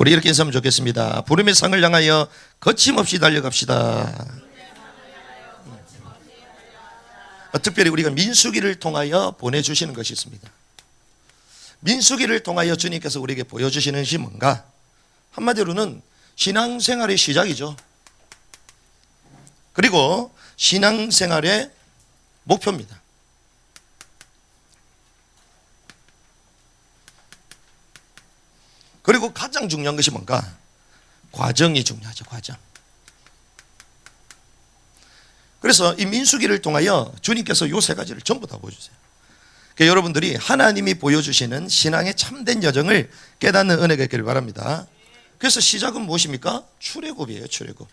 우리 이렇게 인사하면 좋겠습니다. 부름의 상을 향하여 거침없이 달려갑시다. 특별히 우리가 민수기를 통하여 보내주시는 것이 있습니다. 민수기를 통하여 주님께서 우리에게 보여주시는 것이 뭔가? 한마디로는 신앙생활의 시작이죠. 그리고 신앙생활의 목표입니다. 그리고 가장 중요한 것이 뭔가? 과정이 중요하죠. 과정. 그래서 이 민수기를 통하여 주님께서 요 세 가지를 전부 다 보여주세요. 그러니까 여러분들이 하나님이 보여주시는 신앙의 참된 여정을 깨닫는 은혜가 있기를 바랍니다. 그래서 시작은 무엇입니까? 출애굽이에요. 출애굽.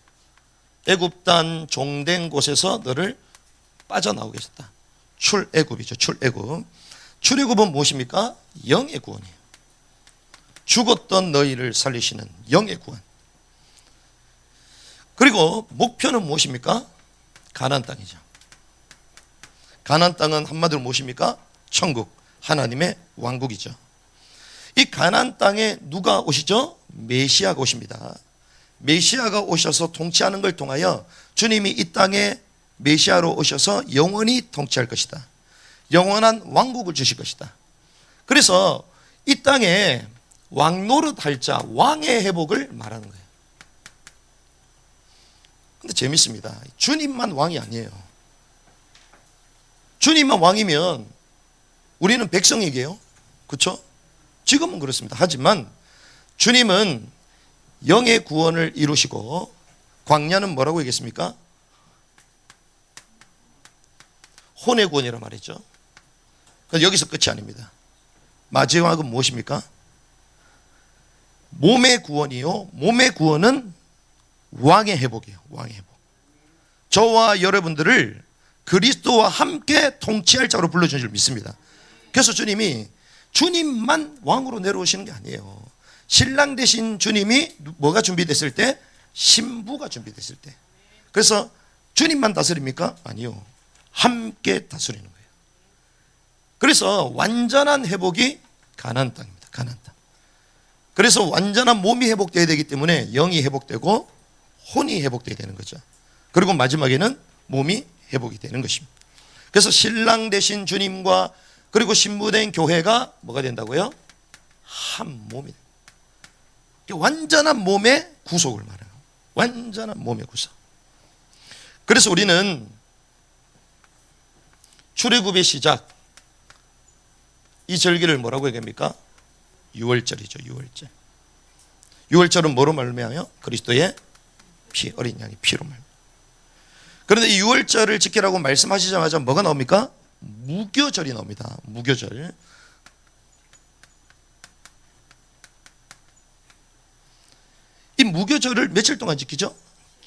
애굽 땅 종된 곳에서 너를 빠져나오게 했다. 출애굽이죠. 출애굽. 출애굽은 무엇입니까? 영의 구원이에요. 죽었던 너희를 살리시는 영의 구원. 그리고 목표는 무엇입니까? 가나안 땅이죠. 가나안 땅은 한마디로 무엇입니까? 천국, 하나님의 왕국이죠. 이 가나안 땅에 누가 오시죠? 메시아가 오십니다. 메시아가 오셔서 통치하는 걸 통하여 주님이 이 땅에 메시아로 오셔서 영원히 통치할 것이다. 영원한 왕국을 주실 것이다. 그래서 이 땅에 왕 노릇할 자, 왕의 회복을 말하는 거예요. 근데 재밌습니다. 주님만 왕이 아니에요. 주님만 왕이면 우리는 백성이게요. 그렇죠? 지금은 그렇습니다. 하지만 주님은 영의 구원을 이루시고 광야는 뭐라고 얘기했습니까? 혼의 구원이라 말했죠. 여기서 끝이 아닙니다. 마지막은 무엇입니까? 몸의 구원이요. 몸의 구원은 왕의 회복이에요. 왕의 회복. 저와 여러분들을 그리스도와 함께 통치할 자로 불러준 줄 믿습니다. 그래서 주님만 왕으로 내려오시는 게 아니에요. 신랑 되신 주님이 뭐가 준비됐을 때? 신부가 준비됐을 때. 그래서 주님만 다스립니까? 아니요. 함께 다스리는 거예요. 그래서 완전한 회복이 가나안 땅입니다. 가나안 땅. 그래서 완전한 몸이 회복되어야 되기 때문에 영이 회복되고 혼이 회복되어야 되는 거죠. 그리고 마지막에는 몸이 회복이 되는 것입니다. 그래서 신랑 되신 주님과 그리고 신부된 교회가 뭐가 된다고요? 한 몸이. 완전한 몸의 구속을 말해요. 완전한 몸의 구속. 그래서 우리는 출애굽의 시작, 이 절기를 뭐라고 얘기합니까? 유월절이죠. 유월절. 유월절은 뭐로 말미암아요? 그리스도의 피, 어린 양의 피로 말미암아요. 그런데 이 유월절을 지키라고 말씀하시자마자 뭐가 나옵니까? 무교절이 나옵니다. 무교절. 이 무교절을 며칠 동안 지키죠?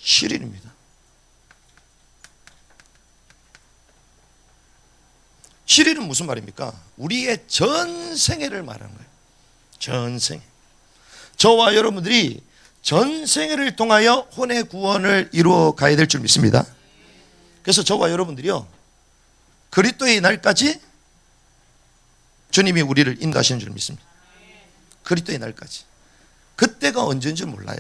7일입니다. 7일은 무슨 말입니까? 우리의 전생애를 말하는 거예요. 전생애. 저와 여러분들이 전생애를 통하여 혼의 구원을 이루어 가야 될 줄 믿습니다. 그래서 저와 여러분들이요, 그리스도의 날까지 주님이 우리를 인도하시는 줄 믿습니다. 그리스도의 날까지. 그때가 언제인 줄 몰라요.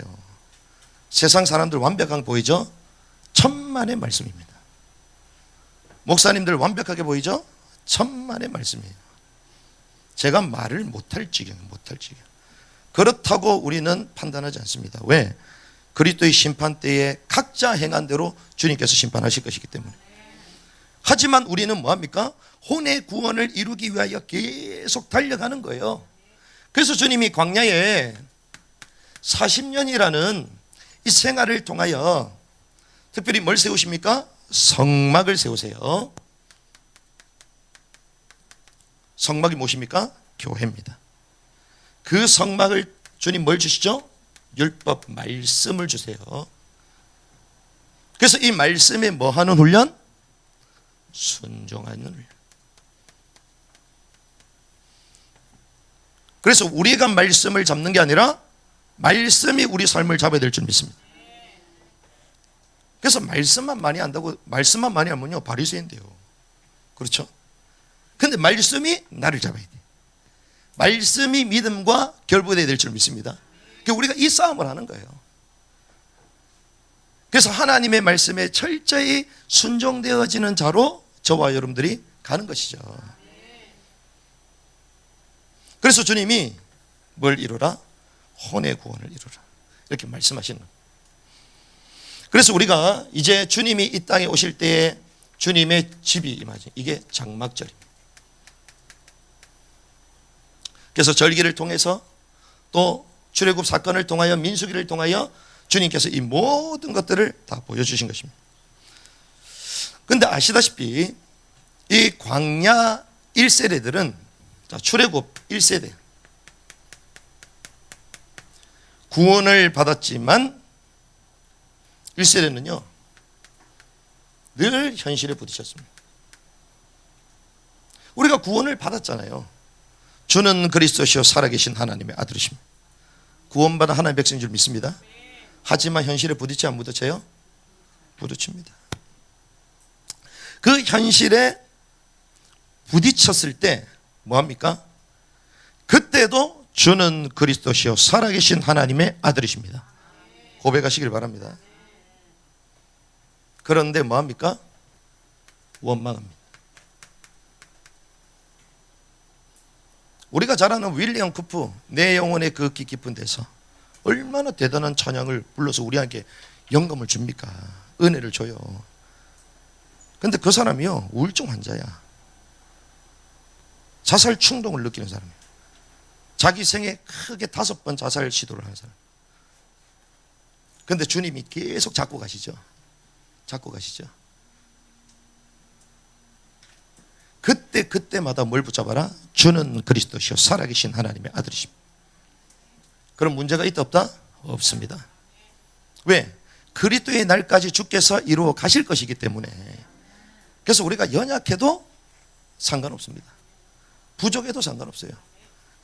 세상 사람들 완벽한 보이죠? 천만의 말씀입니다. 목사님들 완벽하게 보이죠? 천만의 말씀이에요. 제가 말을 못할 지경. 그렇다고 우리는 판단하지 않습니다. 왜? 그리스도의 심판 때에 각자 행한 대로 주님께서 심판하실 것이기 때문에. 하지만 우리는 뭐합니까? 혼의 구원을 이루기 위하여 계속 달려가는 거예요. 그래서 주님이 광야에 40년이라는 이 생활을 통하여 특별히 뭘 세우십니까? 성막을 세우세요. 성막이 무엇입니까? 교회입니다. 그 성막을 주님 뭘 주시죠? 율법 말씀을 주세요. 그래서 이 말씀에 뭐 하는 훈련? 순종하는 훈련. 그래서 우리가 말씀을 잡는 게 아니라 말씀이 우리 삶을 잡아야 될 줄 믿습니다. 그래서 말씀만 많이 안다고, 말씀만 많이 하면요 바리새인돼요. 그렇죠? 근데 말씀이 나를 잡아야 돼. 말씀이 믿음과 결부되어야 될 줄 믿습니다. 우리가 이 싸움을 하는 거예요. 그래서 하나님의 말씀에 철저히 순종되어지는 자로 저와 여러분들이 가는 것이죠. 그래서 주님이 뭘 이루라? 혼의 구원을 이루라. 이렇게 말씀하시는 거예요. 그래서 우리가 이제 주님이 이 땅에 오실 때에 주님의 집이 임하죠. 이게 장막절입니다. 그래서 절기를 통해서 또 출애굽 사건을 통하여 민수기를 통하여 주님께서 이 모든 것들을 다 보여주신 것입니다. 그런데 아시다시피 이 광야 1세대들은 출애굽 1세대 구원을 받았지만 1세대는요 늘 현실에 부딪혔습니다. 우리가 구원을 받았잖아요. 주는 그리스도시요 살아계신 하나님의 아들이십니다. 구원받은 하나님의 백성인 줄 믿습니다. 하지만 현실에 부딪혀 안 부딪혀요? 부딪힙니다. 그 현실에 부딪혔을 때 뭐합니까? 그때도 주는 그리스도시요 살아계신 하나님의 아들이십니다. 고백하시길 바랍니다. 그런데 뭐합니까? 원망합니다. 우리가 잘 아는 윌리엄 쿠프, 내 영혼의 그 깊은 데서 얼마나 대단한 찬양을 불러서 우리에게 영감을 줍니까? 은혜를 줘요. 근데 그 사람이요 우울증 환자야. 자살 충동을 느끼는 사람이에요. 자기 생에 크게 5번 자살 시도를 하는 사람. 근데 주님이 계속 잡고 가시죠. 잡고 가시죠. 그때마다 뭘 붙잡아라? 주는 그리스도시요 살아계신 하나님의 아들이십니다. 그럼 문제가 있다 없다? 없습니다. 왜? 그리스도의 날까지 주께서 이루어 가실 것이기 때문에. 그래서 우리가 연약해도 상관없습니다. 부족해도 상관없어요.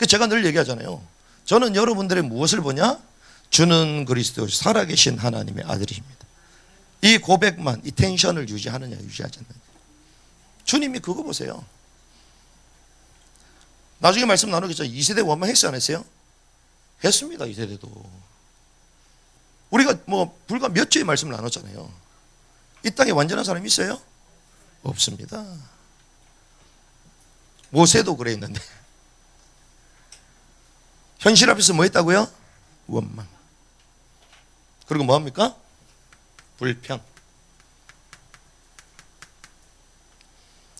제가 늘 얘기하잖아요. 저는 여러분들의 무엇을 보냐? 주는 그리스도 살아계신 하나님의 아들이십니다. 이 고백만, 이 텐션을 유지하느냐 유지하지 않느냐. 주님이 그거 보세요. 나중에 말씀 나누겠죠. 2세대 원망했어요 안 했어요? 했습니다. 2세대도. 우리가 불과 몇 주의 말씀을 나눴잖아요. 이 땅에 완전한 사람이 있어요? 없습니다. 모세도 그랬는데 현실 앞에서 뭐 했다고요? 원망. 그리고 뭐합니까? 불평.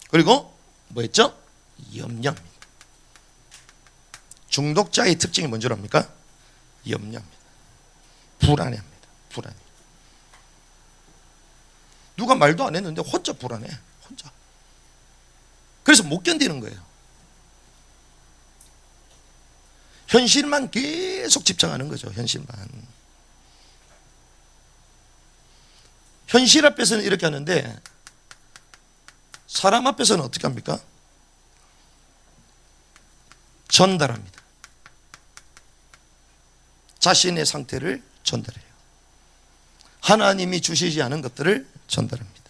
그리고 뭐 했죠? 염려입니다. 중독자의 특징이 뭔지 압니까? 염려입니다. 불안해합니다. 불안해. 누가 말도 안 했는데 혼자 불안해. 혼자. 그래서 못 견디는 거예요. 현실만 계속 집착하는 거죠. 현실만. 현실 앞에서는 이렇게 하는데 사람 앞에서는 어떻게 합니까? 전달합니다. 자신의 상태를 전달해요. 하나님이 주시지 않은 것들을 전달합니다.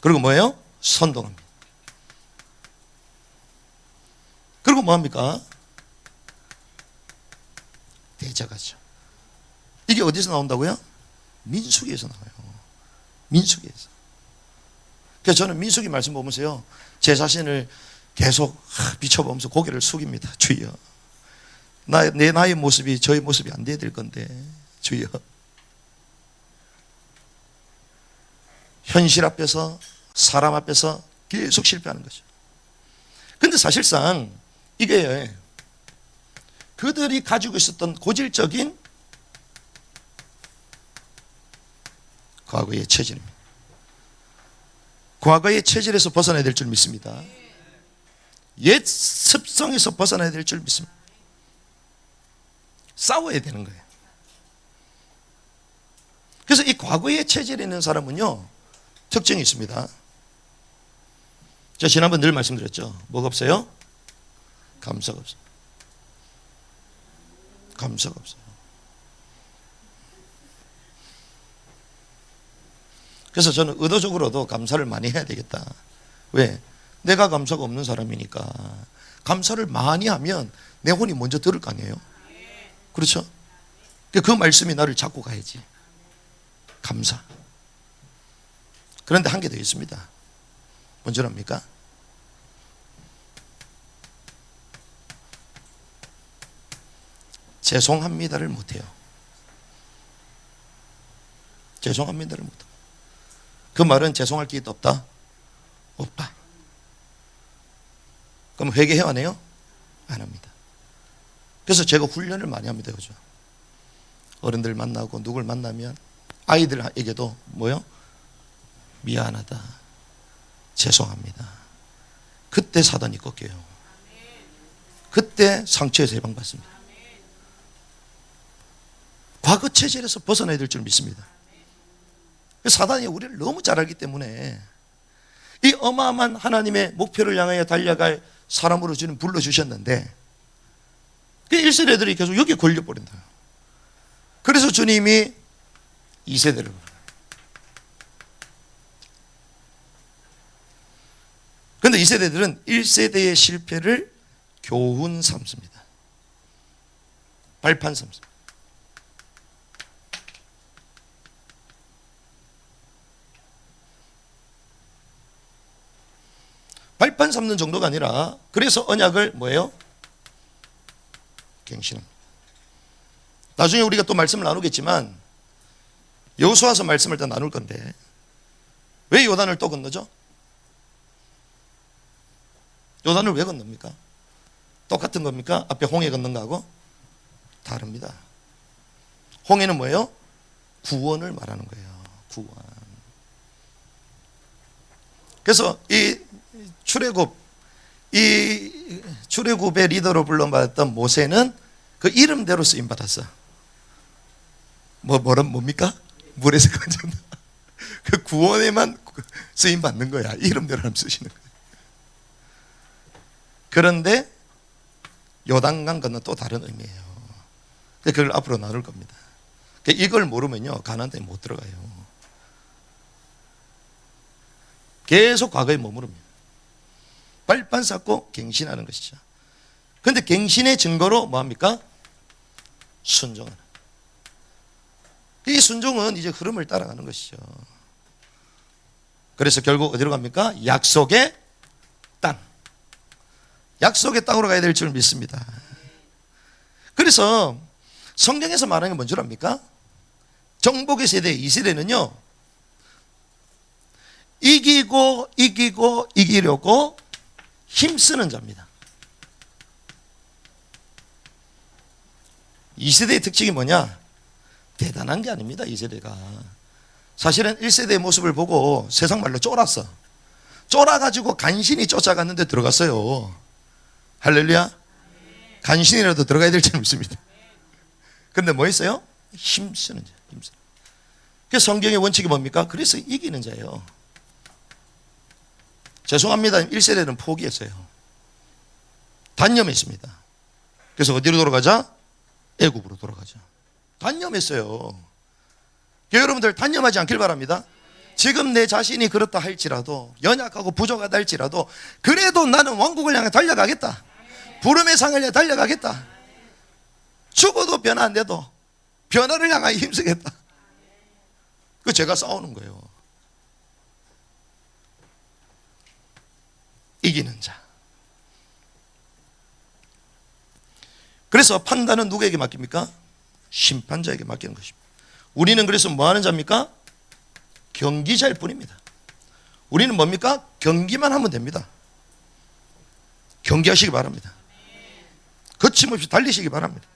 그리고 뭐예요? 선동합니다. 그리고 뭐합니까? 대적하죠. 이게 어디서 나온다고요? 민수기에서 나와요. 민수기에서. 그래서 저는 민수기 말씀 보면서요 제 자신을 계속 비춰보면서 고개를 숙입니다. 주여, 내 나의 모습이 저의 모습이 안 돼야 될 건데 주여. 현실 앞에서 사람 앞에서 계속 실패하는 거죠. 근데 사실상 이게 그들이 가지고 있었던 고질적인 과거의 체질입니다. 과거의 체질에서 벗어나야 될 줄 믿습니다. 옛 습성에서 벗어나야 될 줄 믿습니다. 싸워야 되는 거예요. 그래서 이 과거의 체질에 있는 사람은요 특징이 있습니다. 제가 지난번 늘 말씀드렸죠. 뭐가 없어요? 감사가 없어요. 감사가 없어요. 그래서 저는 의도적으로도 감사를 많이 해야 되겠다. 왜? 내가 감사가 없는 사람이니까 감사를 많이 하면 내 혼이 먼저 들을 거 아니에요? 그렇죠? 그 말씀이 나를 잡고 가야지. 감사. 그런데 한 개 더 있습니다. 뭔지 압니까? 죄송합니다를 못해요. 죄송합니다를 못해요. 그 말은 죄송할 게 있다 없다? 없다. 그럼 회개해야 하네요? 안 합니다. 그래서 제가 훈련을 많이 합니다. 그죠? 어른들 만나고 누굴 만나면 아이들에게도 뭐요? 미안하다, 죄송합니다. 그때 사단이 꺾여요. 그때 상처에서 해방받습니다. 과거 체질에서 벗어나야 될 줄 믿습니다. 사단이 우리를 너무 잘 알기 때문에 이 어마어마한 하나님의 목표를 향하여 달려갈 사람으로 주님 불러주셨는데 그 1세대들이 계속 여기에 걸려버린다. 그래서 주님이 2세대를 그런데 2세대들은 1세대의 실패를 교훈 삼습니다. 발판 삼습니다. 발판 삼는 정도가 아니라 그래서 언약을 뭐예요? 갱신합니다. 나중에 우리가 또 말씀을 나누겠지만 여호수아서 말씀을 다 나눌 건데 왜 요단을 또 건너죠? 요단을 왜 건넙니까? 똑같은 겁니까? 앞에 홍해 건넌 거하고 다릅니다. 홍해는 뭐예요? 구원을 말하는 거예요. 구원. 그래서 이 출애굽의 리더로 불러받았던 모세는 그 이름대로 쓰임 받았어. 뭡니까? 물에서 건졌다. 그 구원에만 쓰임 받는 거야. 이름대로 쓰시는 거야. 그런데 요단강 건너 또 다른 의미예요. 그걸 앞으로 나눌 겁니다. 이걸 모르면요 가나안 땅에 못 들어가요. 계속 과거에 머무릅니다. 발판 쌓고 갱신하는 것이죠. 그런데 갱신의 증거로 뭐합니까? 순종하는. 이 순종은 이제 흐름을 따라가는 것이죠. 그래서 결국 어디로 갑니까? 약속의 땅. 약속의 땅으로 가야 될 줄 믿습니다. 그래서 성경에서 말하는 게 뭔 줄 압니까? 정복의 세대 2세대는요 이기려고 힘쓰는 자입니다. 2세대의 특징이 뭐냐? 대단한 게 아닙니다. 2세대가 사실은 1세대의 모습을 보고 세상 말로 쫄았어. 쫄아가지고 간신히 쫓아갔는데 들어갔어요. 할렐루야. 간신이라도 들어가야 될 줄 믿습니다. 그런데 뭐 있어요? 힘쓰는 자. 그래서 성경의 원칙이 뭡니까? 그래서 이기는 자예요. 죄송합니다. 1세대는 포기했어요. 단념했습니다. 그래서 어디로 돌아가자? 애굽으로 돌아가자. 단념했어요. 여러분들 단념하지 않길 바랍니다. 지금 내 자신이 그렇다 할지라도 연약하고 부족하다 할지라도 그래도 나는 왕국을 향해 달려가겠다. 부름의 상을 향해 달려가겠다. 죽어도 변화 안 돼도 변화를 향하여 힘쓰겠다. 그 제가 싸우는 거예요. 이기는 자. 그래서 판단은 누구에게 맡깁니까? 심판자에게 맡기는 것입니다. 우리는 그래서 뭐 하는 자입니까? 경기자일 뿐입니다. 우리는 뭡니까? 경기만 하면 됩니다. 경기하시기 바랍니다. 거침없이 달리시기 바랍니다.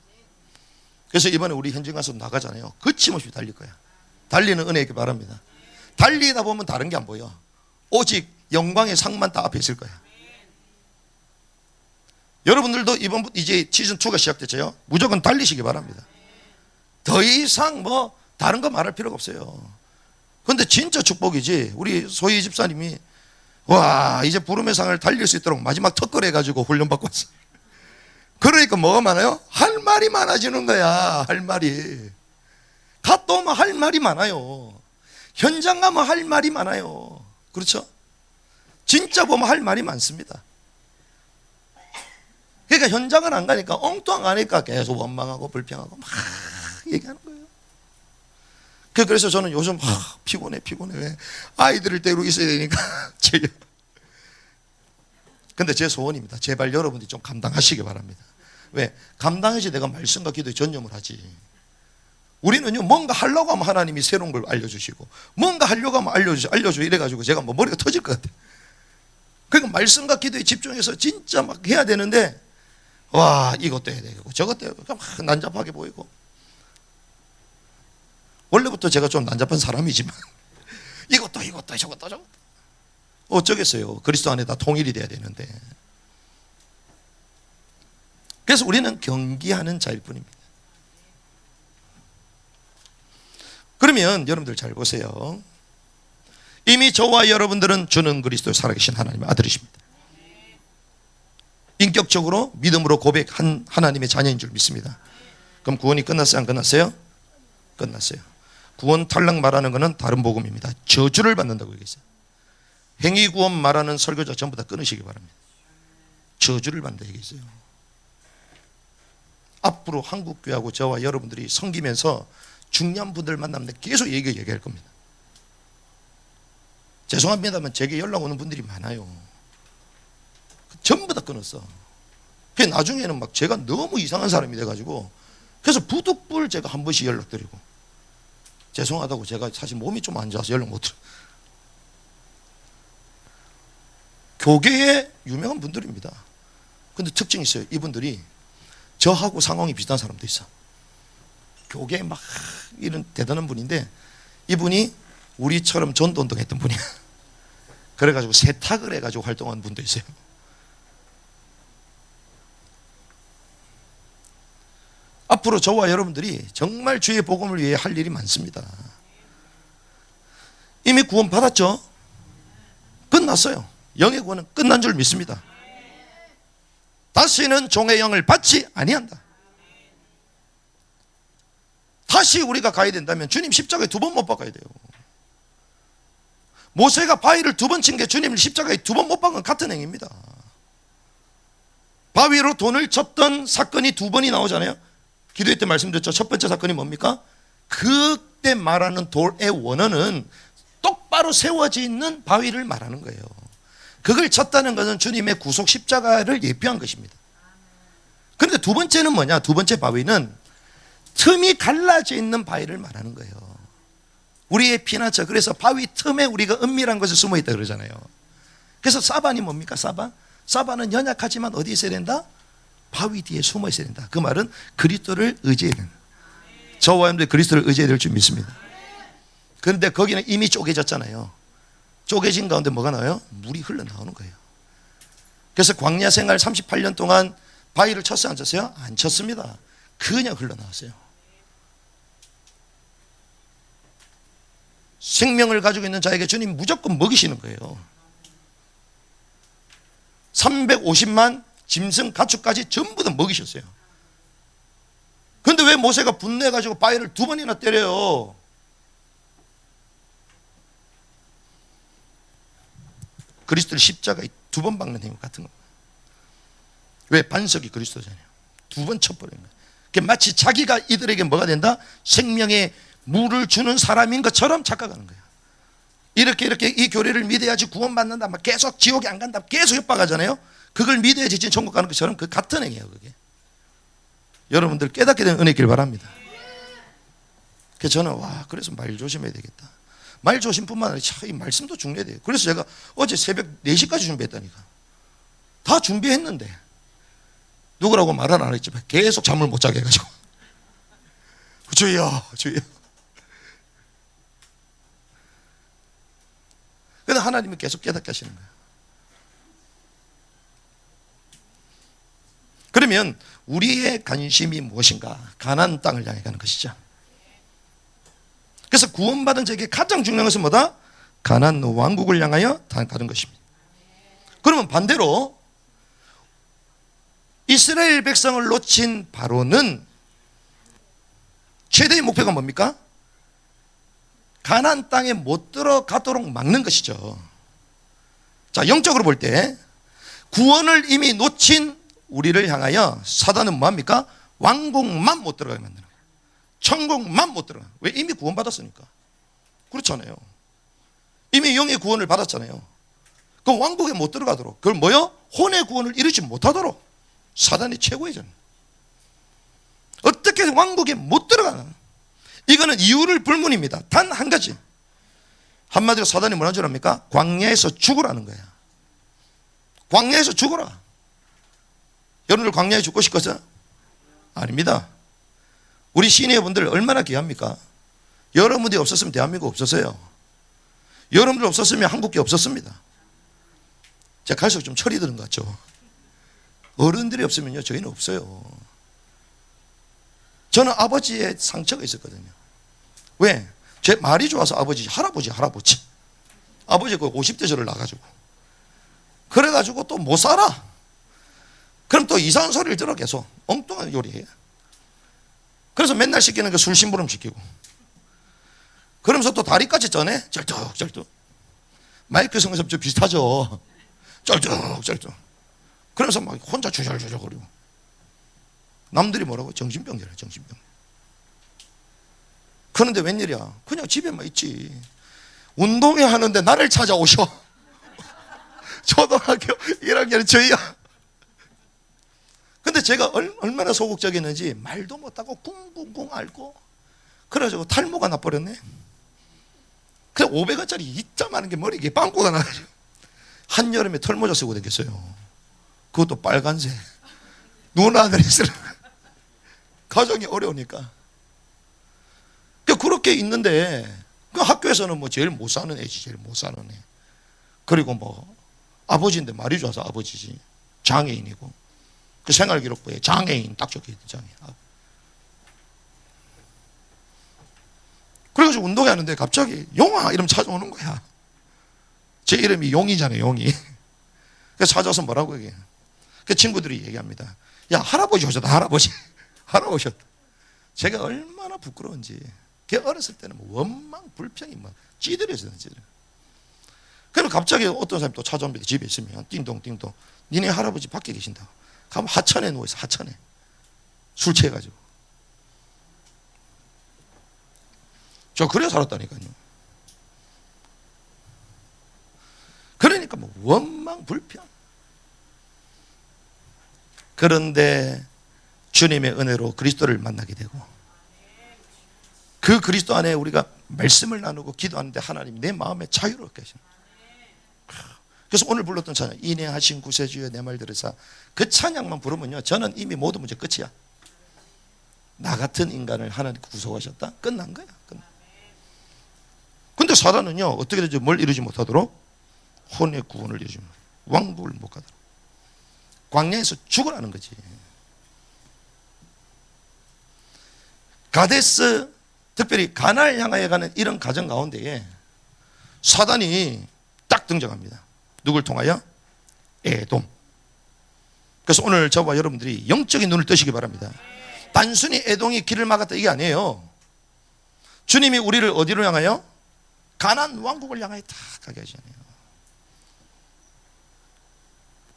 그래서 이번에 우리 현장 가서 나가잖아요. 거침없이 달릴 거야. 달리는 은혜이기 바랍니다. 달리다 보면 다른 게 안 보여. 오직 영광의 상만 다 앞에 있을 거야. 여러분들도 이번 이제 시즌 2가 시작됐죠. 무조건 달리시기 바랍니다. 더 이상 뭐 다른 거 말할 필요가 없어요. 그런데 진짜 축복이지. 우리 소희 집사님이 와 이제 부름의 상을 달릴 수 있도록 마지막 특걸 해가지고 훈련받고 왔어. 그러니까 뭐가 많아요? 할 말이 많아지는 거야. 할 말이. 갔다 오면 할 말이 많아요. 현장 가면 할 말이 많아요. 그렇죠? 진짜 보면 할 말이 많습니다. 그러니까 현장은 안 가니까 엉뚱한 거 하니까 계속 원망하고 불평하고 막 얘기하는 거예요. 그래서 저는 요즘 피곤해. 왜? 아이들을 데리고 있어야 되니까. 근데 제 소원입니다. 제발 여러분들이 좀 감당하시기 바랍니다. 왜? 감당해야지 내가 말씀과 기도에 전념을 하지. 우리는요, 뭔가 하려고 하면 하나님이 새로운 걸 알려주시고, 뭔가 하려고 하면 알려줘 이래가지고 제가 뭐 머리가 터질 것 같아요. 그러니까 말씀과 기도에 집중해서 진짜 막 해야 되는데, 와, 이것도 해야 되고 저것도 해야 되고 막 난잡하게 보이고. 원래부터 제가 좀 난잡한 사람이지만 이것도 저것도 어쩌겠어요. 그리스도 안에 다 통일이 돼야 되는데. 그래서 우리는 경기하는 자일 뿐입니다. 그러면 여러분들 잘 보세요. 이미 저와 여러분들은 주는 그리스도 살아계신 하나님의 아들이십니다. 인격적으로 믿음으로 고백한 하나님의 자녀인 줄 믿습니다. 그럼 구원이 끝났어요? 안 끝났어요? 끝났어요. 구원 탈락 말하는 것은 다른 복음입니다. 저주를 받는다고 얘기했어요. 행위 구원 말하는 설교자 전부 다 끊으시기 바랍니다. 저주를 받는다 얘기했어요. 앞으로 한국교회하고 저와 여러분들이 섬기면서 중요한 분들 만나면 계속 얘기할 겁니다. 죄송합니다만 제게 연락 오는 분들이 많아요. 전부 다 끊었어. 나중에는 막 제가 너무 이상한 사람이 돼가지고, 그래서 부득불 제가 한 번씩 연락드리고, 죄송하다고 제가 사실 몸이 좀 안 좋아서 연락 못 드려요. 교계에 유명한 분들입니다. 근데 특징이 있어요. 이분들이 저하고 상황이 비슷한 사람도 있어. 교계에 막 이런 대단한 분인데, 이분이 우리처럼 전도운동 했던 분이야. 그래가지고 세탁을 해가지고 활동한 분도 있어요. 앞으로 저와 여러분들이 정말 주의 복음을 위해 할 일이 많습니다. 이미 구원 받았죠? 끝났어요. 영의 구원은 끝난 줄 믿습니다. 다시는 종의 영을 받지 아니한다. 다시 우리가 가야 된다면 주님 십자가에 2번 못 박아야 돼요. 모세가 바위를 2번 친 게 주님을 십자가에 2번 못 박은 같은 행위입니다. 바위로 돈을 쳤던 사건이 2번이 나오잖아요. 기도회 때 말씀드렸죠. 첫 번째 사건이 뭡니까? 그때 말하는 돌의 원어는 똑바로 세워져 있는 바위를 말하는 거예요. 그걸 쳤다는 것은 주님의 구속 십자가를 예표한 것입니다. 그런데 2번째는 뭐냐? 2번째 바위는 틈이 갈라져 있는 바위를 말하는 거예요. 우리의 피난처. 그래서 바위 틈에 우리가 은밀한 것에 숨어 있다 그러잖아요. 그래서 사반이 뭡니까? 사반은 연약하지만 어디에 있어야 된다? 바위 뒤에 숨어 있어야 된다. 그 말은 그리스도를 의지해야 된다. 저와 여러분들 그리스도를 의지해야 될 줄 믿습니다. 그런데 거기는 이미 쪼개졌잖아요. 쪼개진 가운데 뭐가 나와요? 물이 흘러나오는 거예요. 그래서 광야 생활 38년 동안 바위를 쳤어요? 안 쳤어요? 안 쳤습니다. 그냥 흘러나왔어요. 생명을 가지고 있는 자에게 주님 무조건 먹이시는 거예요. 350만 짐승 가축까지 전부 다 먹이셨어요. 그런데 왜 모세가 분노해가지고 바위를 2번이나 때려요? 그리스도를 십자가에 2번 박는 행위 같은 겁니다. 왜? 반석이 그리스도잖아요. 2번 쳐버린 거예요. 마치 자기가 이들에게 뭐가 된다? 생명의 물을 주는 사람인 것처럼 착각하는 거예요. 이렇게 이 교리를 믿어야지 구원받는다, 막 계속 지옥에 안 간다, 계속 협박하잖아요. 그걸 믿어야지 진 천국 가는 것처럼 그 같은 행위예요. 그게 여러분들 깨닫게 되는 은혜길 바랍니다. 그래서 저는 그래서 말 조심해야 되겠다. 말 조심뿐만 아니라 이 말씀도 중요해야 돼요. 그래서 제가 어제 새벽 4시까지 준비했다니까. 다 준비했는데 누구라고 말은 안 했지만 계속 잠을 못 자게 해가지고 주여. 근데 하나님이 계속 깨닫게 하시는 거예요. 그러면 우리의 관심이 무엇인가? 가나안 땅을 향해 가는 것이죠. 그래서 구원받은 자에게 가장 중요한 것은 뭐다? 가나안 왕국을 향하여 가는 것입니다. 그러면 반대로 이스라엘 백성을 놓친 바로는 최대의 목표가 뭡니까? 가나안 땅에 못 들어가도록 막는 것이죠. 자, 영적으로 볼 때 구원을 이미 놓친 우리를 향하여 사단은 뭐합니까? 왕국만 못 들어가게 만드는 거예요. 천국만 못 들어가. 왜? 이미 구원받았으니까. 그렇잖아요. 이미 영의 구원을 받았잖아요. 그 왕국에 못 들어가도록, 그걸 뭐요? 혼의 구원을 이루지 못하도록 사단이 최고의 전. 어떻게 왕국에 못 들어가나? 이거는 이유를 불문입니다. 단 한 가지. 한마디로 사단이 뭐라는 줄 압니까? 광야에서 죽으라는 거야. 광야에서 죽어라. 여러분들 광야에 죽고 싶겠어요? 아닙니다. 우리 시니어분들 얼마나 귀합니까? 여러분들이 없었으면 대한민국 없었어요. 여러분들 없었으면 한국이 없었습니다. 제가 갈수록 좀 철이 드는 것 같죠? 어른들이 없으면요, 저희는 없어요. 저는 아버지의 상처가 있었거든요. 왜? 제 말이 좋아서 아버지. 아버지 그 50대 저를 낳아가지고. 그래가지고 또 못 살아. 그럼 또 이상한 소리를 들어 계속. 엉뚱한 요리해. 그래서 맨날 시키는 게 술 심부름 시키고. 그러면서 또 다리까지 쩌네? 쩔뚝쩔뚝. 마이크 성에서 좀 비슷하죠? 쩔뚝쩔뚝. 그러면서 막 혼자 주절주절거리고. 남들이 뭐라고? 정신병자래, 정신병. 그런데 웬일이야? 그냥 집에만 있지. 운동회 하는데 나를 찾아오셔. 초등학교 1학년 저희야. 근데 제가 얼마나 소극적이었는지 말도 못하고 꿍꿍꿍 앓고 그래가지고 탈모가 나버렸네. 그래 500원짜리 이자 많은 게 머리에 빵꾸가 나가지고 한여름에 털모자 쓰고 다녔어요. 그것도 빨간색. 누나들이 쓰는 가정이 어려우니까. 그렇게 있는데 그 학교에서는 뭐 제일 못 사는 애지, 제일 못 사는 애. 그리고 뭐 아버지인데 말이 좋아서 아버지지. 장애인이고. 그 생활기록부에 장애인 딱 적혀있던 장애인. 그래가지고 운동회 하는데 갑자기 용아 이러면 찾아오는 거야. 제 이름이 용이잖아요, 용이. 그래서 찾아와서 뭐라고 얘기해. 그 친구들이 얘기합니다. 야, 할아버지 오셨다, 할아버지. 할아버지 오셨다. 제가 얼마나 부끄러운지. 걔 어렸을 때는 뭐 원망, 불평이 막 찌들어지는 찌들. 그럼 갑자기 어떤 사람이 또 찾아옵니다. 집에 있으면 띵동띵동. 니네 할아버지 밖에 계신다. 가면 하천에 누워있어, 하천에. 술 취해가지고. 저 그래 살았다니까요. 그러니까 뭐 원망, 불평. 그런데 주님의 은혜로 그리스도를 만나게 되고 그 그리스도 안에 우리가 말씀을 나누고 기도하는데 하나님 내 마음에 자유롭게 하십니다. 그래서 오늘 불렀던 찬양 인내하신 구세주여 내 말 들으사 그 찬양만 부르면요 저는 이미 모든 문제 끝이야. 나 같은 인간을 하나님 구속하셨다? 끝난 거야. 근데 사단은요 어떻게 되죠? 뭘 이루지 못하도록? 혼의 구원을 이루지 못하도록 왕국을 못 가도록 광야에서 죽으라는 거지. 가데스 특별히 가나안을 향하여 가는 이런 가정 가운데에 사단이 딱 등장합니다. 누굴 통하여? 에돔. 그래서 오늘 저와 여러분들이 영적인 눈을 뜨시기 바랍니다. 단순히 에돔이 길을 막았다 이게 아니에요. 주님이 우리를 어디로 향하여? 가나안 왕국을 향하여 다 가게 하시네요.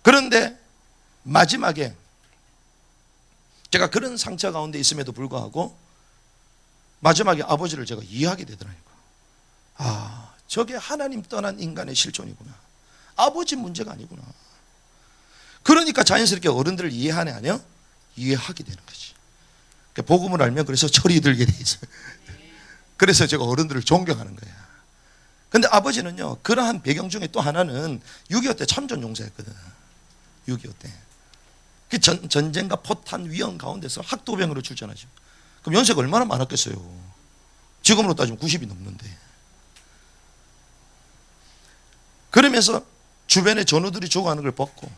그런데 마지막에 제가 그런 상처 가운데 있음에도 불구하고 마지막에 아버지를 제가 이해하게 되더라고요. 아, 저게 하나님 떠난 인간의 실존이구나. 아버지 문제가 아니구나. 그러니까 자연스럽게 어른들을 이해하네 아니요? 이해하게 되는 거지. 복음을 알면 그래서 철이 들게 돼 있어요. 그래서 제가 어른들을 존경하는 거야. 근데 아버지는요 그러한 배경 중에 또 하나는 6.25 때 참전용사였거든. 6.25 때. 그 전쟁과 포탄 위험 가운데서 학도병으로 출전하죠. 그럼 연세가 얼마나 많았겠어요. 지금으로 따지면 90이 넘는데. 그러면서 주변에 전우들이 죽어가는 걸 봤고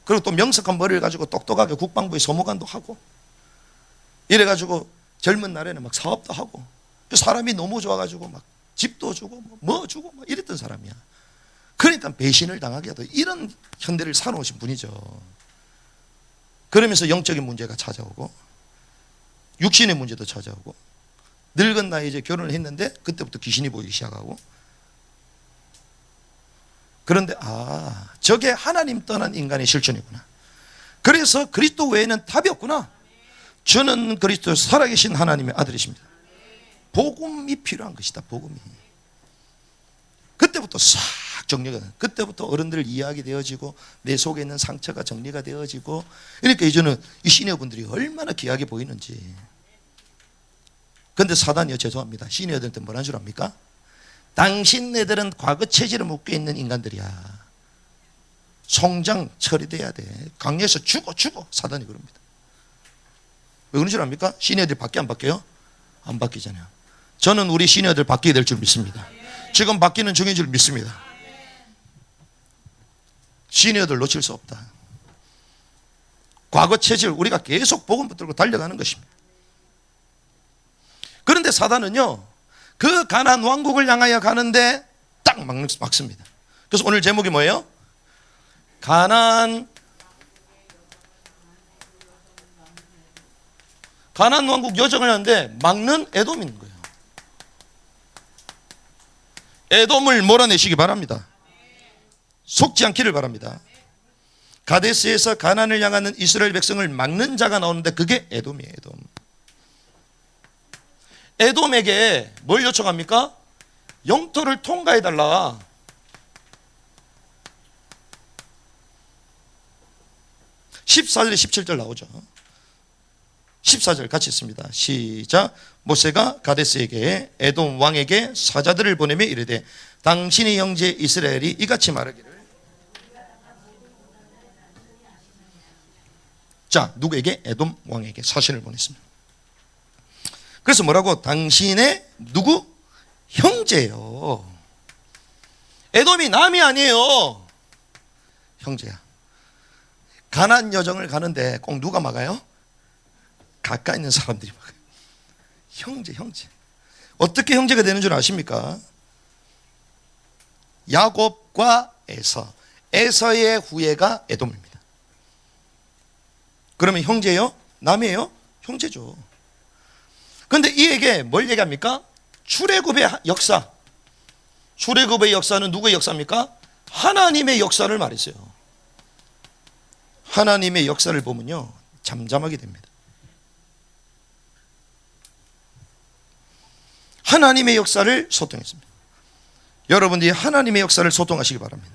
그리고 또 명석한 머리를 가지고 똑똑하게 국방부에 소무관도 하고 이래가지고 젊은 날에는 막 사업도 하고 사람이 너무 좋아가지고 막 집도 주고 뭐 주고 막 이랬던 사람이야. 그러니까 배신을 당하게 하다 이런 현대를 사놓으신 분이죠. 그러면서 영적인 문제가 찾아오고 육신의 문제도 찾아오고 늙은 나이에 이제 결혼을 했는데 그때부터 귀신이 보이기 시작하고 그런데 아 저게 하나님 떠난 인간의 실존이구나. 그래서 그리스도 외에는 답이 없구나. 주는 그리스도 살아계신 하나님의 아들이십니다. 복음이 필요한 것이다. 복음이. 그때부터 싹 정리가, 그때부터 어른들 이야기 되어지고 내 속에 있는 상처가 정리가 되어지고. 그러니까 이제는 이 시니어분들이 얼마나 귀하게 보이는지. 근데 사단이요, 죄송합니다, 시니어들한테 뭐라는 줄 압니까? 당신네들은 과거 체질에 묶여 있는 인간들이야. 성장 처리돼야 돼. 강요해서 죽어 사단이 그럽니다. 왜 그런 줄 압니까? 시니어들이 바뀌어 안 바뀌어요? 안 바뀌잖아요. 저는 우리 시니어들 바뀌게 될 줄 믿습니다. 지금 바뀌는 중인 줄 믿습니다. 시니어들 놓칠 수 없다. 과거 체질 우리가 계속 복음 붙들고 달려가는 것입니다. 그런데 사단은요, 그 가나안 왕국을 향하여 가는데 딱 막습니다. 그래서 오늘 제목이 뭐예요? 가나안 왕국 여정을 하는데 막는 에돔이 있는 거예요. 에돔을 몰아내시기 바랍니다. 속지 않기를 바랍니다. 가데스에서 가나안을 향하는 이스라엘 백성을 막는 자가 나오는데 그게 에돔이에요. 에돔에게 뭘 요청합니까? 영토를 통과해달라. 14절에 17절 나오죠. 14절 같이 읽습니다. 시작. 모세가 가데스에게 에돔 왕에게 사자들을 보내며 이르되 당신의 형제 이스라엘이 이같이 말하기를. 자, 누구에게? 에돔 왕에게 사신을 보냈습니다. 그래서 뭐라고? 당신의 누구? 형제예요. 에돔이 남이 아니에요. 형제야. 가나안 여정을 가는데 꼭 누가 막아요? 가까이 있는 사람들이 막아요. 형제. 어떻게 형제가 되는 줄 아십니까? 야곱과 에서의 후예가 에돔입니다. 그러면 형제요? 남이에요? 형제죠. 그런데 이에게 뭘 얘기합니까? 출애굽의 역사. 출애굽의 역사는 누구의 역사입니까? 하나님의 역사를 말했어요. 하나님의 역사를 보면요, 잠잠하게 됩니다. 하나님의 역사를 소통했습니다. 여러분들이 하나님의 역사를 소통하시기 바랍니다.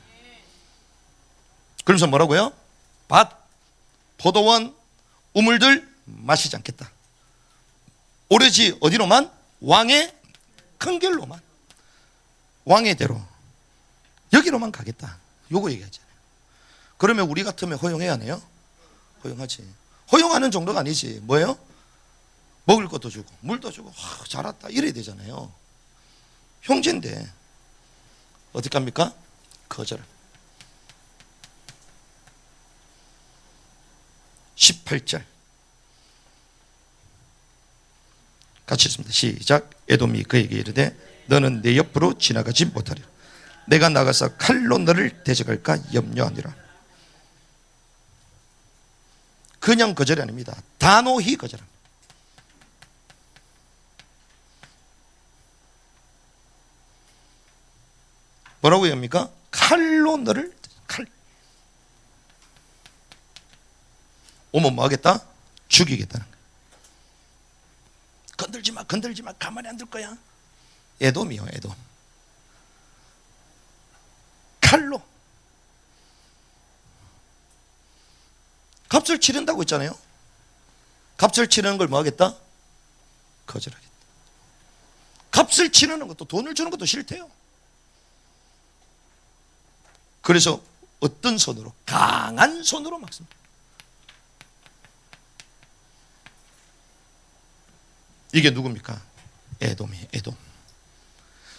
그러면서 뭐라고요? 밭, 포도원, 우물들 마시지 않겠다. 오로지 어디로만? 왕의 큰 길로만, 왕의 대로 여기로만 가겠다. 요거 얘기하잖아요. 그러면 우리 같으면 허용해야 하네요? 허용하지. 허용하는 정도가 아니지. 뭐예요? 먹을 것도 주고 물도 주고 잘 왔다 이래야 되잖아요. 형제인데 어떻게 합니까? 거절을. 18절 같이 읽습니다. 시작. 에돔이 그에게 이르되 너는 내 옆으로 지나가지 못하리라. 내가 나가서 칼로 너를 대적할까 염려하니라. 그냥 거절이 아닙니다. 단호히 거절합니다. 뭐라고 얘기합니까? 칼로 너를, 칼. 오면 뭐 하겠다? 죽이겠다는 거예요. 건들지 마, 가만히 안 둘 거야. 에돔이요, 에돔. 칼로. 값을 치른다고 했잖아요. 값을 치르는 걸 뭐 하겠다? 거절하겠다. 값을 치르는 것도, 돈을 주는 것도 싫대요. 그래서 어떤 손으로? 강한 손으로 막습니다. 이게 누굽니까? 에돔이에요, 에돔.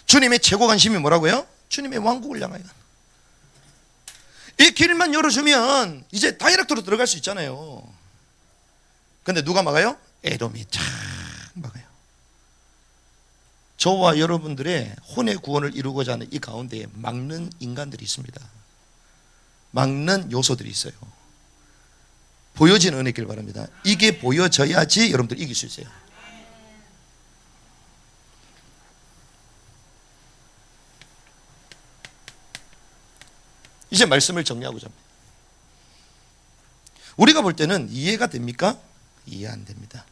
주님의 최고 관심이 뭐라고요? 주님의 왕국을 향하여. 이 길만 열어주면 이제 다이렉트로 들어갈 수 있잖아요. 근데 누가 막아요? 에돔이 쫙 막아요. 저와 여러분들의 혼의 구원을 이루고자 하는 이 가운데에 막는 인간들이 있습니다. 막는 요소들이 있어요. 보여지는 은혜길 바랍니다. 이게 보여져야지 여러분들 이길 수 있어요. 이제 말씀을 정리하고자 합니다. 우리가 볼 때는 이해가 됩니까? 이해 안 됩니다.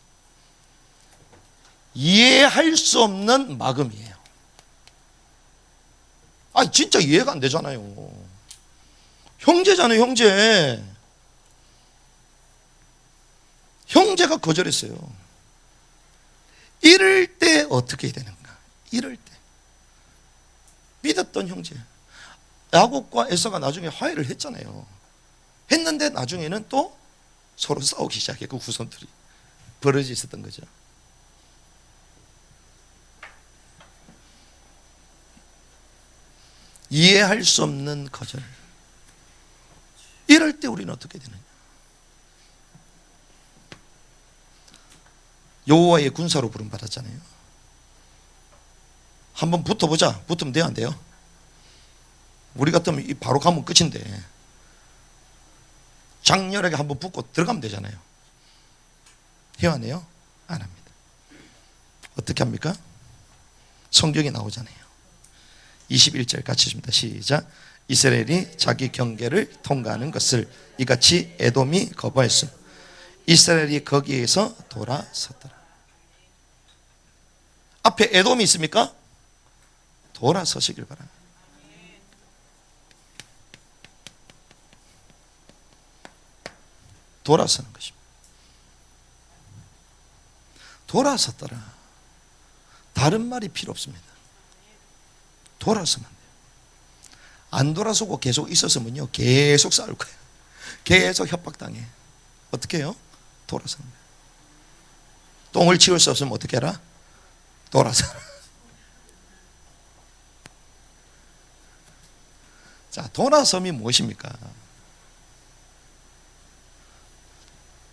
이해할 수 없는 마음이에요. 아, 진짜 이해가 안 되잖아요. 형제잖아요, 형제. 형제가 거절했어요. 이럴 때 어떻게 해야 되는가? 이럴 때 믿었던 형제, 야곱과 에서가 나중에 화해를 했잖아요. 했는데 나중에는 또 서로 싸우기 시작했고, 후손들이 벌어져 있었던 거죠. 이해할 수 없는 거절. 이럴 때 우리는 어떻게 되느냐? 여호와의 군사로 부름받았잖아요. 한번 붙어보자. 붙으면 돼요, 안 돼요? 우리 같으면 바로 가면 끝인데 장렬하게 한번 붙고 들어가면 되잖아요. 해요, 안 해요? 안 합니다. 어떻게 합니까? 성경에 나오잖아요. 21절 같이 줍니다. 시작. 이스라엘이 자기 경계를 통과하는 것을 이같이 에돔이 거부하였음. 이스라엘이 거기에서 돌아섰더라. 앞에 에돔이 있습니까? 돌아서시길 바랍니다. 돌아서는 것입니다. 돌아섰더라. 다른 말이 필요 없습니다. 돌아서면 돼요. 안 돌아서고 계속 있었으면요, 계속 싸울 거예요. 계속 협박당해. 어떻게 해요? 돌아서는 거예요. 똥을 치울 수 없으면 어떻게 해라? 돌아서. 자, 돌아섬이 무엇입니까?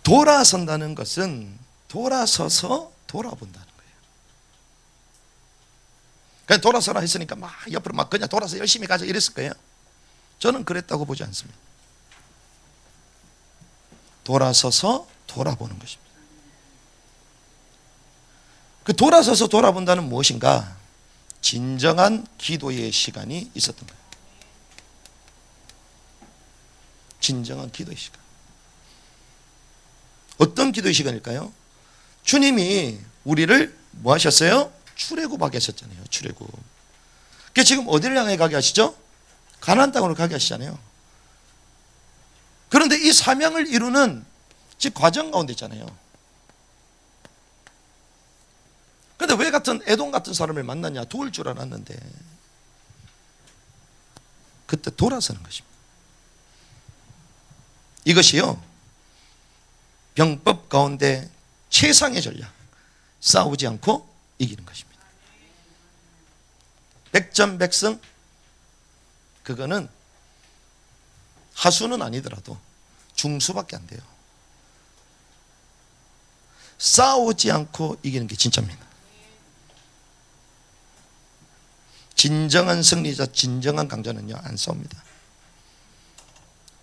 돌아선다는 것은 돌아서서 돌아본다는 거예요. 그냥 돌아서라 했으니까 막 옆으로 막 그냥 돌아서 열심히 가자 이랬을 거예요. 저는 그랬다고 보지 않습니다. 돌아서서 돌아보는 것입니다. 그 돌아서서 돌아본다는 무엇인가? 진정한 기도의 시간이 있었던 거예요. 진정한 기도의 시간. 어떤 기도의 시간일까요? 주님이 우리를 뭐 하셨어요? 출애굽하게 하셨잖아요. 출애굽. 그게 지금 어디를 향해 가게 하시죠? 가나안 땅으로 가게 하시잖아요. 그런데 이 사명을 이루는 지금 과정 가운데 있잖아요. 그런데 왜 같은 에돔 같은 사람을 만났냐? 도울 줄 알았는데 그때 돌아서는 것입니다. 이것이요, 병법 가운데 최상의 전략, 싸우지 않고 이기는 것입니다. 백전백승, 그거는 하수는 아니더라도 중수밖에 안 돼요. 싸우지 않고 이기는 게 진짜입니다. 진정한 승리자, 진정한 강자는요, 안 싸웁니다.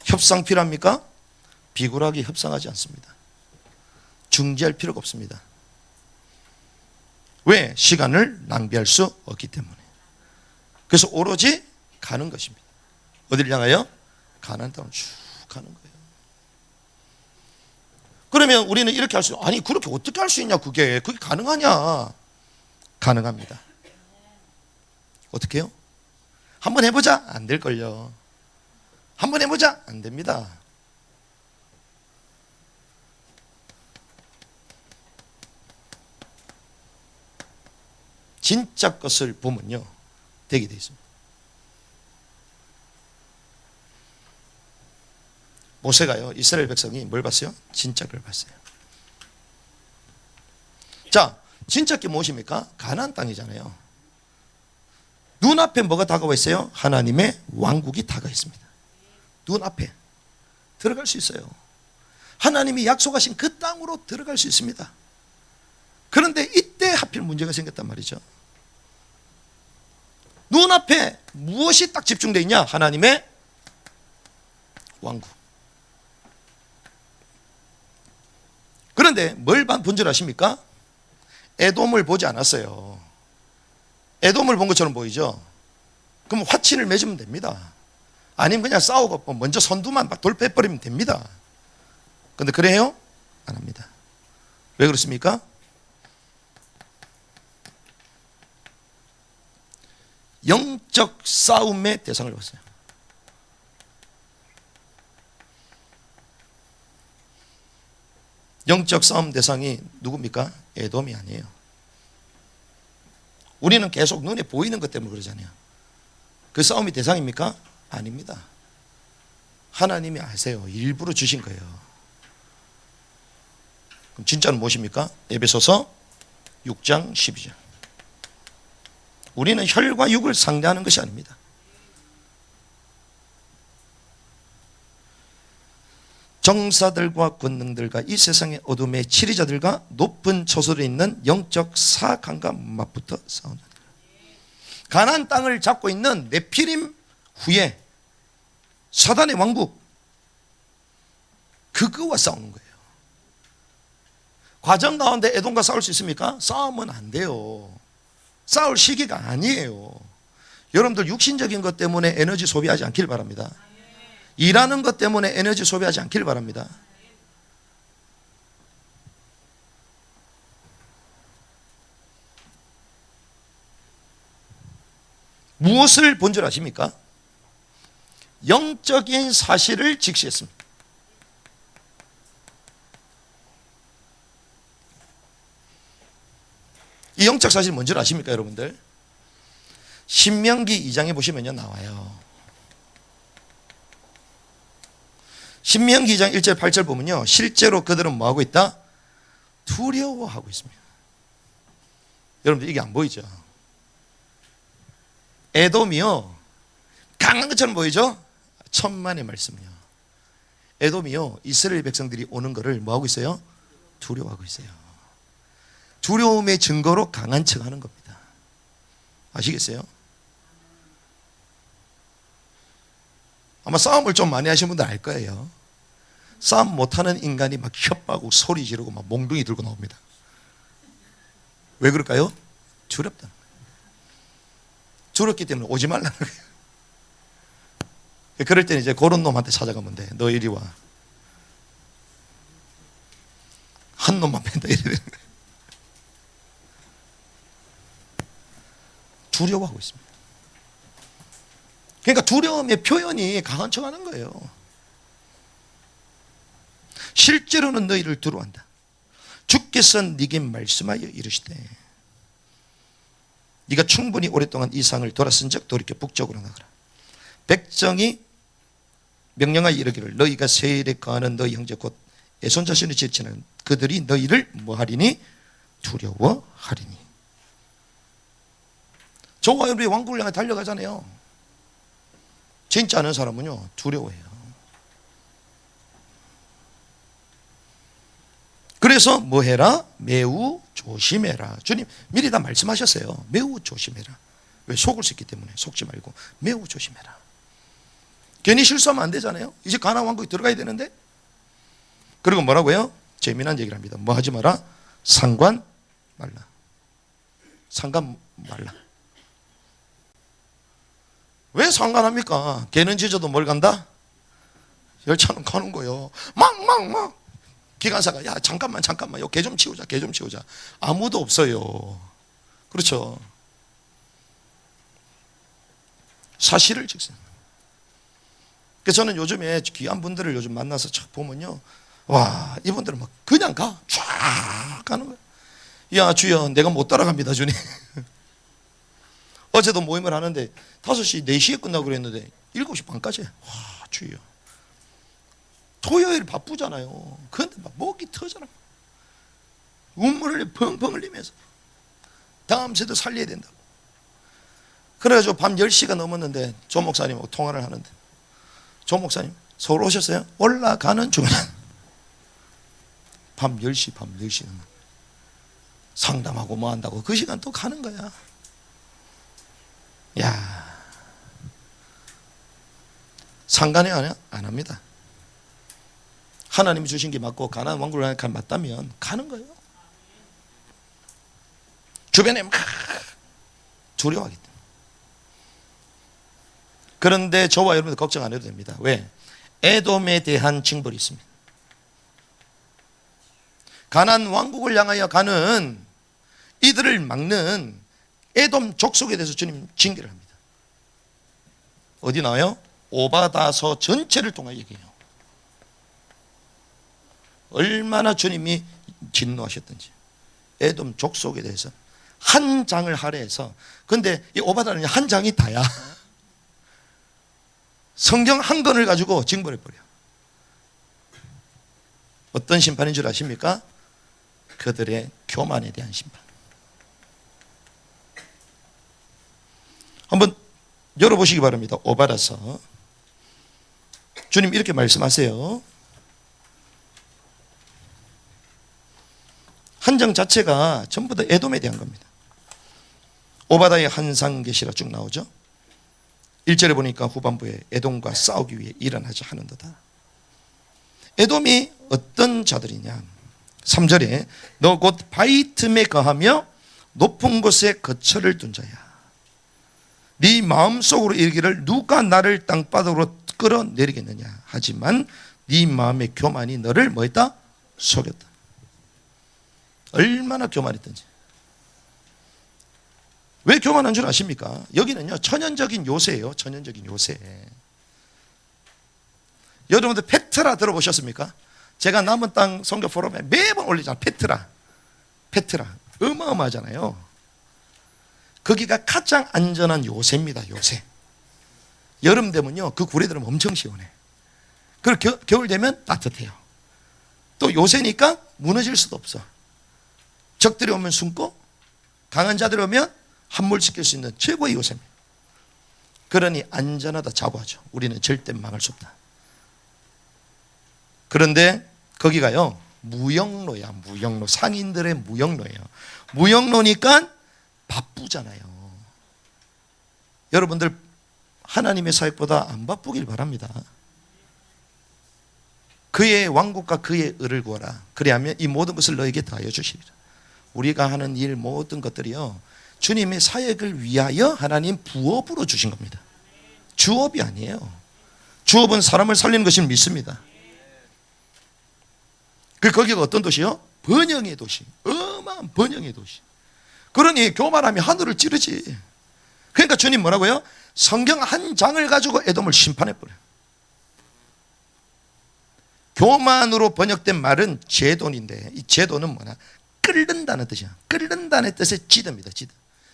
협상 필요합니까? 비굴하게 협상하지 않습니다. 중지할 필요가 없습니다. 왜? 시간을 낭비할 수 없기 때문에. 그래서 오로지 가는 것입니다. 어디를 향하여? 가나안 땅을 쭉 가는 거예요. 그러면 우리는 이렇게 할 수, 아니 그렇게 어떻게 할 수 있냐, 그게 가능하냐? 가능합니다. 어떻게 해요? 한번 해보자? 안 될걸요. 한번 해보자? 안 됩니다. 진짜 것을 보면요, 되게 돼 있습니다. 모세가요, 이스라엘 백성이 뭘 봤어요? 진짜를 봤어요. 자, 진짜 게 무엇입니까? 가나안 땅이잖아요. 눈앞에 뭐가 다가와 있어요? 하나님의 왕국이 다가와 있습니다. 눈앞에 들어갈 수 있어요. 하나님이 약속하신 그 땅으로 들어갈 수 있습니다. 그런데 이때 하필 문제가 생겼단 말이죠. 눈앞에 무엇이 딱 집중되어 있냐? 하나님의 왕국. 그런데 뭘 본 줄 아십니까? 에돔을 보지 않았어요. 에돔을 본 것처럼 보이죠? 그럼 화친을 맺으면 됩니다. 아니면 그냥 싸우고 먼저 선두만 돌파해버리면 됩니다. 그런데 그래요? 안 합니다. 왜 그렇습니까? 영적 싸움의 대상을 봤어요. 영적 싸움 대상이 누굽니까? 에돔이 아니에요. 우리는 계속 눈에 보이는 것 때문에 그러잖아요. 그 싸움이 대상입니까? 아닙니다. 하나님이 아세요. 일부러 주신 거예요. 그럼 진짜는 무엇입니까? 에베소서 6장 12절. 우리는 혈과 육을 상대하는 것이 아닙니다. 정사들과 권능들과 이 세상의 어둠의 치리자들과 높은 초소에 있는 영적 사강과 맞붙어 싸우는, 가나안 땅을 잡고 있는 네피림 후에 사단의 왕국, 그거와 싸우는 거예요. 과정 가운데 에돔과 싸울 수 있습니까? 싸우면 안 돼요. 싸울 시기가 아니에요. 여러분들 육신적인 것 때문에 에너지 소비하지 않길 바랍니다. 일하는 것 때문에 에너지 소비하지 않길 바랍니다. 무엇을 본줄 아십니까? 영적인 사실을 직시했습니다. 이 영적 사실이 뭔지 아십니까, 여러분들? 신명기 2장에 보시면요, 나와요. 신명기 2장 1절 8절 보면요, 실제로 그들은 뭐하고 있다? 두려워하고 있습니다. 여러분들 이게 안 보이죠? 에돔이요, 강한 것처럼 보이죠? 천만의 말씀이요. 에돔이요, 이스라엘 백성들이 오는 것을 뭐하고 있어요? 두려워하고 있어요. 두려움의 증거로 강한 척 하는 겁니다. 아시겠어요? 아마 싸움을 좀 많이 하신 분들 알 거예요. 싸움 못하는 인간이 막 협박하고 소리 지르고 막 몽둥이 들고 나옵니다. 왜 그럴까요? 두렵다. 두렵기 때문에 오지 말라는 거예요. 그럴 때는 이제 그런 놈한테 찾아가면 돼. 너 이리 와. 한 놈만 뺀다 이래 되는 거예요. 두려워하고 있습니다. 그러니까 두려움의 표현이 강한 척 하는 거예요. 실제로는 너희를 두려워한다. 주께서 네게 말씀하여 이르시되 네가 충분히 오랫동안 이 상을 돌았은 적 돌이켜 북쪽으로 나가라. 백정이 명령하여 이르기를 너희가 세일에 거하는 너희 형제 곧 에손 자손이 지치는 그들이 너희를 뭐하리니? 두려워하리니. 저와 여러분이 왕국을 향해 달려가잖아요. 진짜 아는 사람은요, 두려워해요. 그래서 뭐 해라? 매우 조심해라. 주님 미리 다 말씀하셨어요. 매우 조심해라. 왜? 속을 수 있기 때문에. 속지 말고 매우 조심해라. 괜히 실수하면 안 되잖아요. 이제 가나안 왕국에 들어가야 되는데. 그리고 뭐라고요? 재미난 얘기를 합니다. 뭐 하지 마라? 상관 말라. 상관 말라. 왜 상관합니까? 개는 짖어도 뭘 간다? 열차는 가는 거예요. 막 기관사가 야 잠깐만 개 좀 치우자. 아무도 없어요. 그렇죠? 사실을 직선. 그래서 저는 요즘에 귀한 분들을 요즘 만나서 쫙 보면요, 와, 이분들은 막 그냥 쫙 가는 거예요. 야 주여, 내가 못 따라갑니다 주님. 어제도 모임을 하는데 5시 4시에 끝나고 그랬는데 7시 반까지. 와 주여. 토요일 바쁘잖아요. 그런데 막 목이 터져라. 눈물을 펑펑 흘리면서 다음 주도 살려야 된다고. 그래가지고 밤 10시가 넘었는데 조 목사님하고 통화를 하는데, 조 목사님 서울 오셨어요? 올라가는 중이야. 밤 10시 상담하고 뭐 한다고 그 시간 또 가는 거야. 야, 상관이 안 합니다. 하나님이 주신 게 맞고 가나안 왕국을 맞다면 가는 거예요. 주변에 막 두려워하기 때문에. 그런데 저와 여러분들 걱정 안 해도 됩니다. 왜? 에돔에 대한 징벌이 있습니다. 가나안 왕국을 향하여 가는 이들을 막는 에돔 족속에 대해서 주님 징계를 합니다. 어디 나와요? 오바다서 전체를 통해 얘기해요. 얼마나 주님이 진노하셨던지. 에돔 족속에 대해서 한 장을 할애해서. 근데 이 오바다는 한 장이 다야. 성경 한 권을 가지고 징벌해버려. 어떤 심판인 줄 아십니까? 그들의 교만에 대한 심판. 한번 열어보시기 바랍니다. 오바다서. 주님 이렇게 말씀하세요. 한 장 자체가 전부 다 에돔에 대한 겁니다. 오바다의 한상 계시라 쭉 나오죠. 1절에 보니까 후반부에 에돔과 싸우기 위해 일어나지 하는도다. 에돔이 어떤 자들이냐. 3절에 너 곧 바위 틈에 거하며 높은 곳에 거처를 둔 자야. 네 마음속으로 이르기를 누가 나를 땅바닥으로 끌어내리겠느냐. 하지만 네 마음의 교만이 너를 뭐했다? 속였다. 얼마나 교만했던지. 왜 교만한 줄 아십니까? 여기는요 천연적인 요새예요. 천연적인 요새. 여러분들 페트라 들어보셨습니까? 제가 남은 땅 선교 포럼에 매번 올리잖아요. 페트라 어마어마하잖아요. 거기가 가장 안전한 요새입니다. 요새. 여름 되면요 그 구리들은 엄청 시원해. 그리고 겨울 되면 따뜻해요. 또 요새니까 무너질 수도 없어. 적들이 오면 숨고 강한 자들이 오면 함몰시킬 수 있는 최고의 요새입니다. 그러니 안전하다 자부하죠. 우리는 절대 망할 수 없다. 그런데 거기가요 무역로야. 무역로. 상인들의 무역로예요. 무역로니까 바쁘잖아요. 여러분들 하나님의 사역보다 안 바쁘길 바랍니다. 그의 왕국과 그의 의를 구하라. 그리하면 이 모든 것을 너에게 더하여 주시리라. 우리가 하는 일 모든 것들이요 주님의 사역을 위하여 하나님 부업으로 주신 겁니다. 주업이 아니에요. 주업은 사람을 살리는 것을 믿습니다. 거기가 어떤 도시요? 번영의 도시. 어마어마한 번영의 도시. 그러니 교만하면 하늘을 찌르지. 그러니까 주님 뭐라고요? 성경 한 장을 가지고 에돔을 심판해버려요. 교만으로 번역된 말은 제돈인데 이 제돈은 뭐냐? 끓는다는 뜻이야. 끓는다는 뜻의 지드입니다. 지드.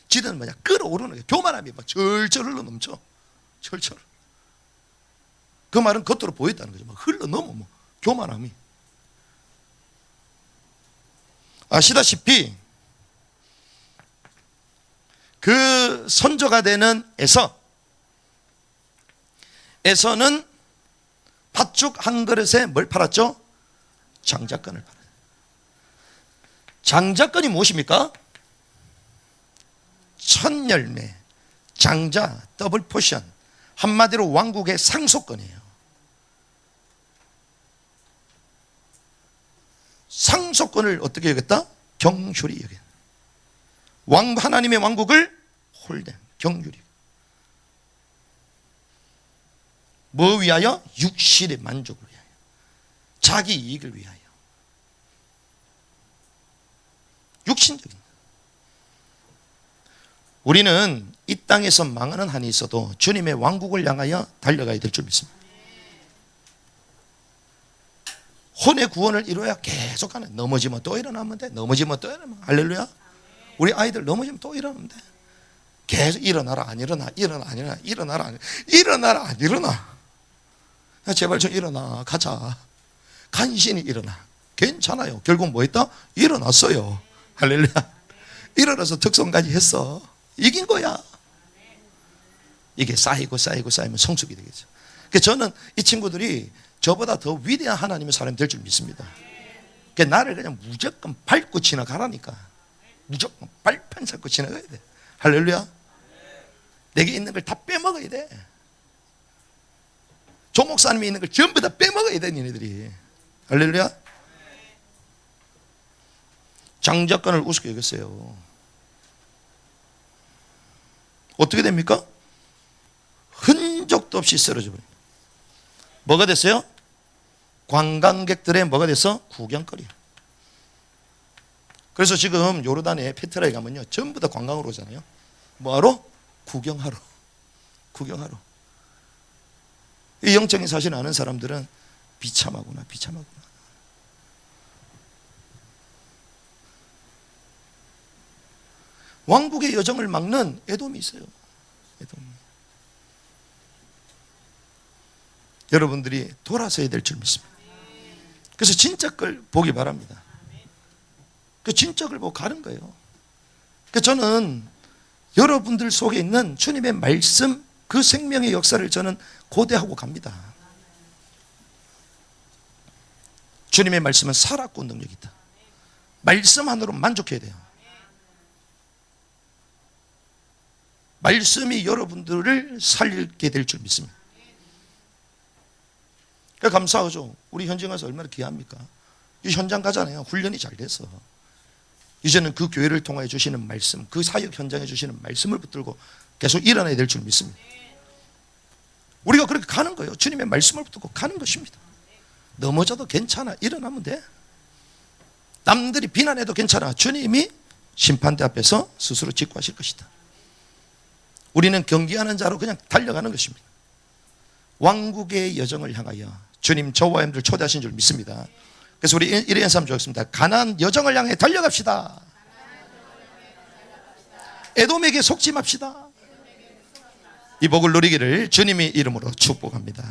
지드는 뭐냐? 끓어오르는 거예요. 교만함이 막 절절 흘러 넘쳐. 절절. 그 말은 겉으로 보였다는 거죠. 막 흘러 넘어. 뭐. 교만함이. 아시다시피 그 선조가 되는 에서는 팥죽 한 그릇에 뭘 팔았죠? 장자권을 팔았어요. 장자권이 무엇입니까? 첫 열매, 장자, 더블 포션. 한마디로 왕국의 상속권이에요. 상속권을 어떻게 여겼다? 경휼히 여겼다. 하나님의 왕국을 홀대, 경휼히. 뭐 위하여? 육신의 만족을 위하여. 자기 이익을 위하여. 육신적인. 우리는 이 땅에서 망하는 한이 있어도 주님의 왕국을 향하여 달려가야 될 줄 믿습니다. 혼의 구원을 이루어야 계속하는. 넘어지면 또 일어나면 돼. 넘어지면 또 일어나면. 할렐루야. 우리 아이들 넘어지면 또 일어나면 돼. 계속 일어나라 안 일어나. 일어나 안 일어나. 일어나라 안 일어나라 안 일어나. 제발 좀 일어나. 가자. 간신히 일어나. 괜찮아요. 결국 뭐 했다? 일어났어요. 할렐루야. 일어나서 특성까지 했어. 이긴 거야. 이게 쌓이고 쌓이면 성숙이 되겠죠. 그래서 저는 이 친구들이 저보다 더 위대한 하나님의 사람이 될 줄 믿습니다. 그러니까 나를 그냥 무조건 밟고 지나가라니까. 무조건 발판 잡고 지나가야 돼. 할렐루야. 내게 있는 걸 다 빼먹어야 돼. 조 목사님이 있는 걸 전부 다 빼먹어야 돼. 니네들이. 할렐루야. 장자권을 우습게 여겼어요. 어떻게 됩니까? 흔적도 없이 쓰러져 버립니다. 뭐가 됐어요? 관광객들의 뭐가 됐어? 구경거리. 그래서 지금 요르단에 페트라에 가면요 전부 다 관광으로 오잖아요. 뭐하러? 구경하러. 구경하러. 이 영적인 사실을 아는 사람들은 비참하구나, 비참하구나. 왕국의 여정을 막는 에돔이 있어요. 에돔. 여러분들이 돌아서야 될 줄 믿습니다. 그래서 진짜 걸 보기 바랍니다. 그 진짜 걸 보고 가는 거예요. 그 저는 여러분들 속에 있는 주님의 말씀, 그 생명의 역사를 저는 고대하고 갑니다. 주님의 말씀은 살았고 능력이 있다. 말씀 하나로 만족해야 돼요. 말씀이 여러분들을 살리게 될 줄 믿습니다. 감사하죠. 우리 현장 가서 얼마나 귀합니까? 이 현장 가잖아요. 훈련이 잘 돼서 이제는 그 교회를 통하여 주시는 말씀, 그 사역 현장에 주시는 말씀을 붙들고 계속 일어나야 될 줄 믿습니다. 우리가 그렇게 가는 거예요. 주님의 말씀을 붙들고 가는 것입니다. 넘어져도 괜찮아. 일어나면 돼. 남들이 비난해도 괜찮아. 주님이 심판대 앞에서 스스로 직구하실 것이다. 우리는 경기하는 자로 그냥 달려가는 것입니다. 왕국의 여정을 향하여 주님 저와 여러분들 초대하신 줄 믿습니다. 그래서 우리 이래 연습 좋겠습니다. 가나안 여정을 향해 달려갑시다. 에돔에게 속지 맙시다. 이 복을 누리기를 주님의 이름으로 축복합니다.